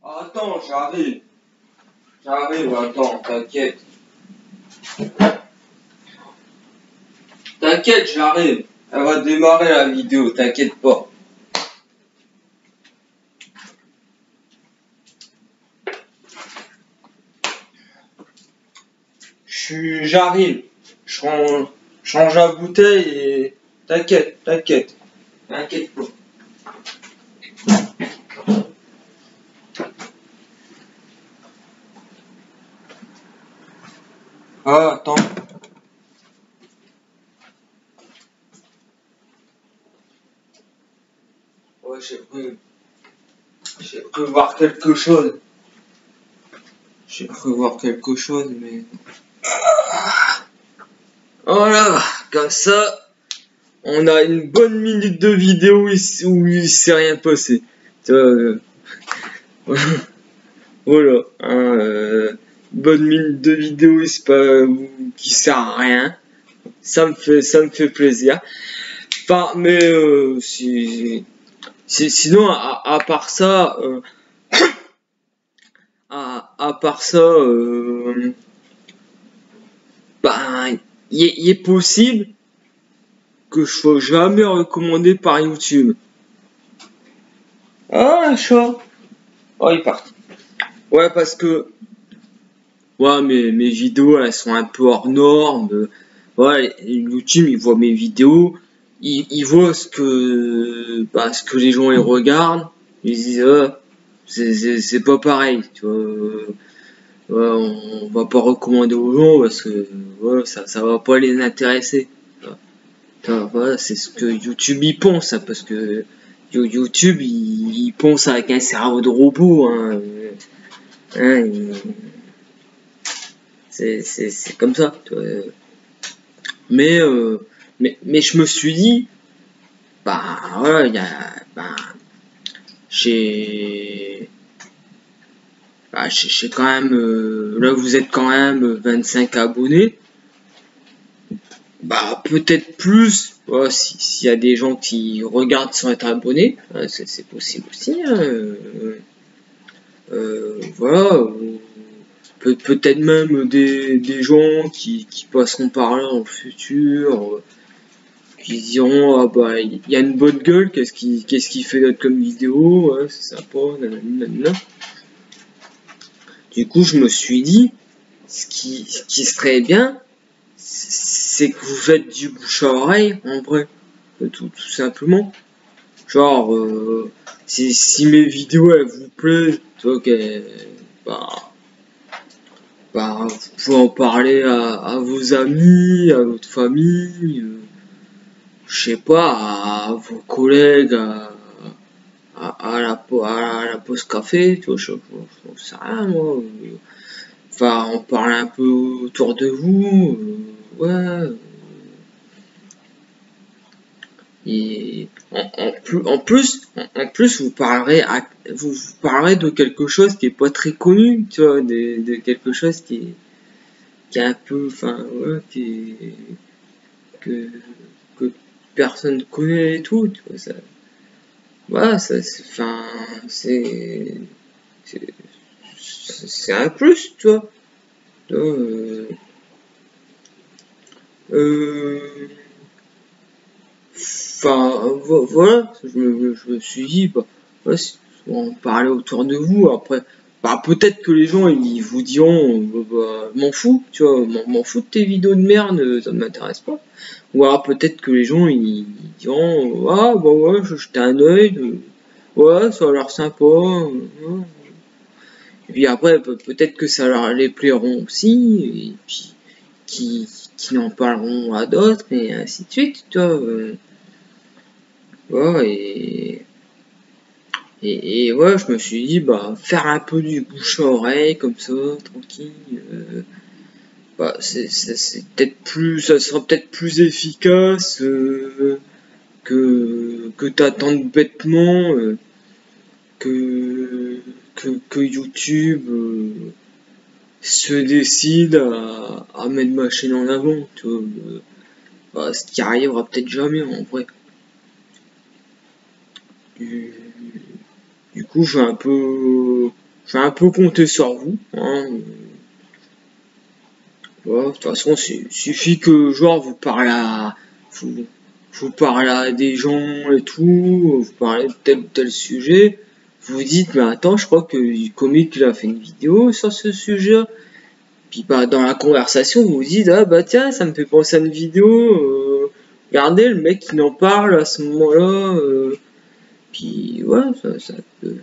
Attends, j'arrive. J'arrive, attends, t'inquiète. T'inquiète, j'arrive. Elle va démarrer la vidéo, t'inquiète pas. J'arrive. Je range la bouteille et t'inquiète, t'inquiète. T'inquiète pas. Ah, attends. Ouais, j'ai cru voir quelque chose. J'ai cru voir quelque chose, mais... Voilà, comme ça, on a une bonne minute de vidéo où il s'est rien passé. Voilà, hein, bonne minute de vidéo qui sert à rien. Ça me fait plaisir. Enfin, mais sinon, à part ça, à part ça, ben, il est possible que je sois jamais recommandé par YouTube. Ah, un chat. Oh, il part. Ouais, parce que ouais, mes vidéos, elles sont un peu hors normes. Ouais, YouTube, il voit mes vidéos, il voit ce que les gens ils regardent. Ils se disent, ah, c'est pas pareil, tu vois. Ouais, on va pas recommander aux gens parce que ouais, ça va pas les intéresser. Voilà, c'est ce que YouTube il pense, hein, parce que YouTube il pense avec un cerveau de robot, hein. Hein, c'est comme ça. Mais, mais je me suis dit, bah voilà, j'ai j'ai quand même, là vous êtes quand même 25 abonnés, bah peut-être plus, voilà, s'il y a des gens qui regardent sans être abonnés, c'est possible aussi, hein, voilà, peut-être même des gens qui passeront par là dans le futur, qui diront ah bah il y a une bonne gueule, qu'est-ce qu'il fait d'autre comme vidéo, ouais, c'est sympa, nanana. Du coup je me suis dit ce qui serait bien, c'est que vous faites du bouche à oreille en vrai, tout simplement. Genre si mes vidéos elles vous plaisent, tu vois, bah vous pouvez en parler à vos amis, à votre famille, je sais pas, à vos collègues, à la pause café, tu vois, je sais rien, moi. Enfin, on parle un peu autour de vous, ouais. Et en plus, vous parlerez de quelque chose qui est pas très connu, tu vois, de quelque chose qui est un peu, enfin, ouais, que, que personne connaît et tout, tu vois, ça. Voilà, enfin, c'est un plus, tu vois. Euh, euh, Enfin, voilà, je me suis dit, bah, ouais, on parlait autour de vous, après, bah, peut-être que les gens, ils vous diront, bah, m'en fous, tu vois, m'en fous de tes vidéos de merde, ça ne m'intéresse pas. Ou alors peut-être que les gens, ils diront, ah, bah ouais, je jeter un œil, ouais, ça a l'air sympa, ouais. Et puis après, peut-être que ça leur les plairont aussi, et puis qui en parleront à d'autres, et ainsi de suite, tu vois. Ouais, et ouais, je me suis dit, bah, faire un peu du bouche à oreille, comme ça, tranquille, bah, c'est peut-être plus, ça sera peut-être plus efficace, que t'attendre bêtement, que, que YouTube, se décide à mettre ma chaîne en avant, tu vois, bah, ce qui arrivera peut-être jamais en vrai. Du, du coup, je suis un peu, je vais un peu compter sur vous. Hein. Voilà, de toute façon, il suffit que genre vous parlez à des gens et tout, vous parlez de tel ou tel sujet, vous vous dites mais attends, je crois que le comique il a fait une vidéo sur ce sujet. Puis bah dans la conversation vous vous dites ah bah tiens ça me fait penser à une vidéo, regardez le mec qui en parle à ce moment-là. Puis ouais ça peut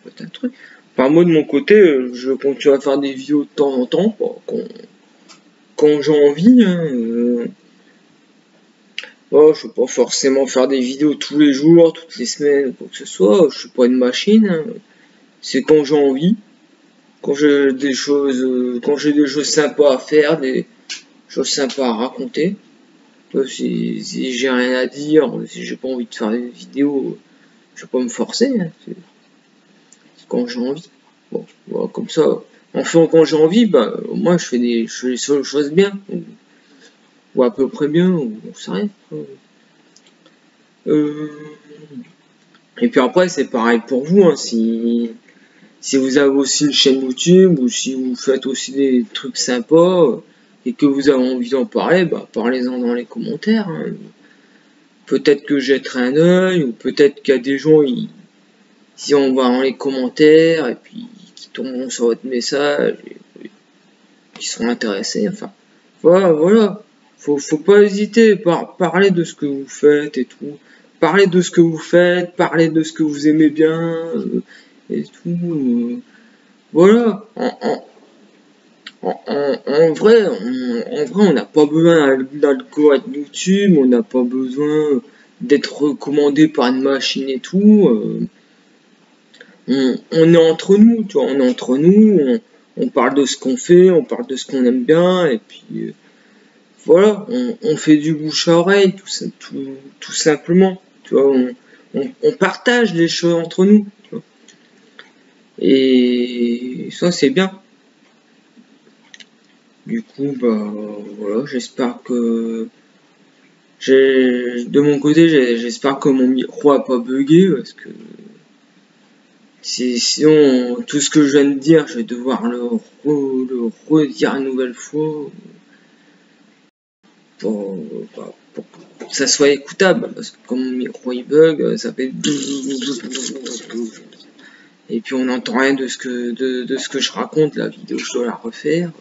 être un truc. Enfin moi de mon côté je continue à faire des vidéos de temps en temps quand j'ai envie. Hein, oh, je ne vais pas forcément faire des vidéos tous les jours, toutes les semaines, quoi que ce soit. Je suis pas une machine. Hein. C'est quand j'ai envie, quand j'ai des choses sympas à faire, des choses sympas à raconter. Si j'ai rien à dire, si j'ai pas envie de faire des vidéos, je vais pas me forcer. Hein. C'est quand j'ai envie. Bon, voilà, comme ça. Enfin, quand j'ai envie, bah, moi, je fais les choses bien. Ou à peu près bien, ou on sait rien. Et puis après, c'est pareil pour vous. Hein, si vous avez aussi une chaîne YouTube ou si vous faites aussi des trucs sympas et que vous avez envie d'en parler, bah, parlez-en dans les commentaires. Hein. Peut-être que je jetterai un œil ou peut-être qu'il y a des gens si on va dans les commentaires et puis qui tomberont sur votre message et qui seront intéressés. Enfin, voilà. Faut pas hésiter, parler de ce que vous faites et tout. Parler de ce que vous faites, parler de ce que vous aimez bien et tout. Voilà. En vrai, on n'a pas besoin d'algorithme YouTube, on n'a pas besoin d'être recommandé par une machine et tout. On est entre nous, tu vois, on est entre nous, on parle de ce qu'on fait, on parle de ce qu'on aime bien, et puis voilà, on fait du bouche à oreille, tout simplement, tu vois, on partage les choses entre nous, tu vois. Et ça c'est bien. Du coup, bah voilà, j'espère que de mon côté, j'espère que mon micro a pas bugué parce que sinon tout ce que je viens de dire, je vais devoir le redire une nouvelle fois pour que ça soit écoutable parce que comme mon micro il bug, ça fait et puis on n'entend rien de ce que je raconte, la vidéo je dois la refaire.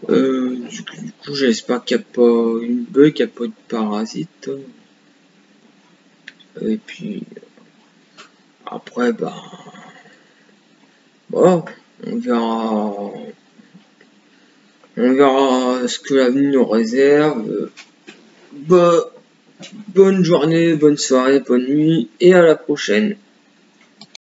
Du coup, j'espère qu'il n'y a pas une bug, qu'il n'y a pas de parasite. Et puis, après, bah, voilà, on verra ce que l'avenir nous réserve. Bonne journée, bonne soirée, bonne nuit, et à la prochaine.